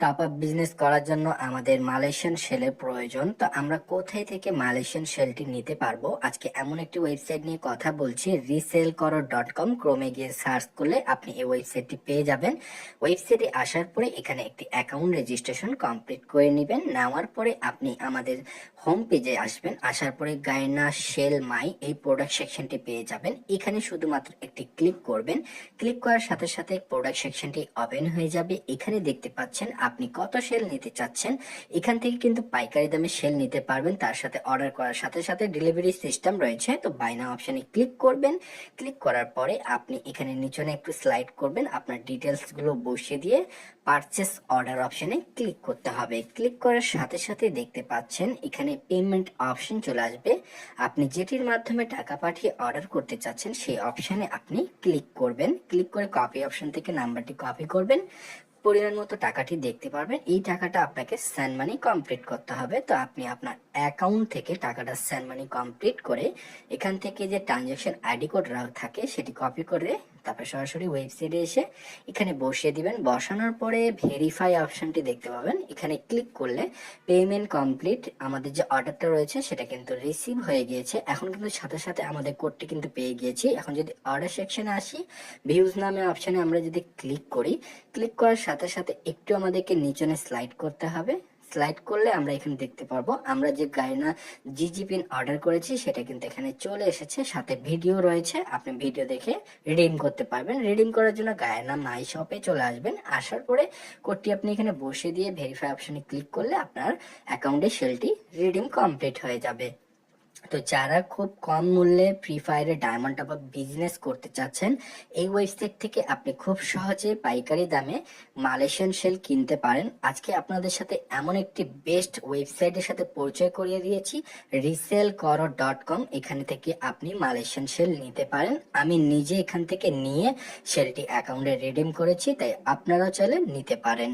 Top up business করার জন্য আমাদের মালয়েশিয়ান শেলের প্রয়োজন। তো আমরা কোথায় থেকে মালয়েশিয়ান শেলটি নিতে পারবো, আজকে এমন একটি ওয়েবসাইট নিয়ে কথা বলছি, resellkoro.com। ক্রোমে গিয়ে সার্চ করলে আপনি এই ওয়েবসাইটটি পেয়ে যাবেন। ওয়েবসাইটে আসার পরে এখানে একটি অ্যাকাউন্ট রেজিস্ট্রেশন কমপ্লিট করে নেবেন। নেওয়ার পরে আপনি আমাদের হোম পেজে আসবেন। আসার পরে গায়না শেল মাই এই প্রোডাক্ট সেকশনটি পেয়ে যাবেন। এখানে শুধুমাত্র একটি ক্লিক করবেন। ক্লিক করার সাথে সাথে প্রোডাক্ট সেকশনটি ওপেন হয়ে যাবে। এখানে দেখতে পাচ্ছেন আপনি কত সেল নিতে চাচ্ছেন। এখান থেকে কিন্তু পাইকারি দামে সেল নিতে পারবেন। তার সাথে অর্ডার করার সাথে সাথে ডেলিভারি সিস্টেম রয়েছে। তো বাই নাও অপশনে ক্লিক করবেন। ক্লিক করার পরে আপনি এখানে নিচনে একটু স্লাইড করবেন, আপনার ডিটেলস গুলো বসিয়ে দিয়ে পারচেস অর্ডার অপশনে ক্লিক করতে হবে। ক্লিক করার সাথে সাথে দেখতে পাচ্ছেন এখানে পেমেন্ট অপশন চলে আসবে। আপনি যেটির মাধ্যমে টাকা পাঠিয়ে অর্ডার করতে চাচ্ছেন সেই অপশনে আপনি ক্লিক করবেন। ক্লিক করে কপি অপশন থেকে নাম্বারটি কপি করবেন। পরিমাণ মতো টাকাটি দেখতে পারবেন। এই টাকাটা আপনাকে সেন্ড মানি কমপ্লিট করতে হবে। তো আপনি আপনার অ্যাকাউন্ট থেকে টাকাটা সেন্ড মানি কমপ্লিট করে এখান থেকে যে ট্রানজাকশন আইডি কোড থাকে সেটি কপি করে তারপরে সরাসরি ওয়েবসাইটে এসে এখানে বসিয়ে দিবেন। বসানোর পরে ভেরিফাই অপশনটি দেখতে পাবেন। এখানে ক্লিক করলে পেমেন্ট কমপ্লিট, আমাদের যে অর্ডারটা রয়েছে সেটা কিন্তু রিসিভ হয়ে গিয়েছে। এখন কিন্তু সাথে সাথে আমাদের কোডটি কিন্তু পেয়ে গিয়েছি। এখন যদি অর্ডার সেকশনে আসি, ভিউজ নামে অপশনে আমরা যদি ক্লিক করি, ক্লিক করার সাথে সাথে একটু আমাদেরকে নিচনে স্লাইড করতে হবে। স্লাইড করলে আমরা এখানে দেখতে পারবো আমরা যে গায়না জিজি পিন অর্ডার করেছি সেটা কিন্তু এখানে চলে এসেছে। সাথে ভিডিও রয়েছে, আপনি ভিডিও দেখে রিডিম করতে পারবেন। রিডিম করার জন্য গায়না মাই শপে চলে আসবেন। আসার পরে কোডটি আপনি এখানে বসিয়ে দিয়ে ভেরিফাই অপশনে ক্লিক করলে আপনার অ্যাকাউন্টে সেলটি রিডিম কমপ্লিট হয়ে যাবে। তো যারা খুব কম মূল্যে ফ্রি ফায়ারে ডায়মন্ড টপ আপ বিজনেস করতে চাচ্ছেন, এই ওয়েবসাইট থেকে আপনি খুব সহজে পাইকারি দামে মালয়েশিয়ান শেল কিনতে পারেন। আজকে আপনাদের সাথে এমন একটি বেস্ট ওয়েবসাইটের সাথে পরিচয় করিয়ে দিয়েছি, resellkoro.com। এখানে থেকে আপনি মালয়েশিয়ান শেল নিতে পারেন। আমি নিজে এখান থেকে নিয়ে সেলটি অ্যাকাউন্টে রিডিম করেছি, তাই আপনারাও চাইলে নিতে পারেন।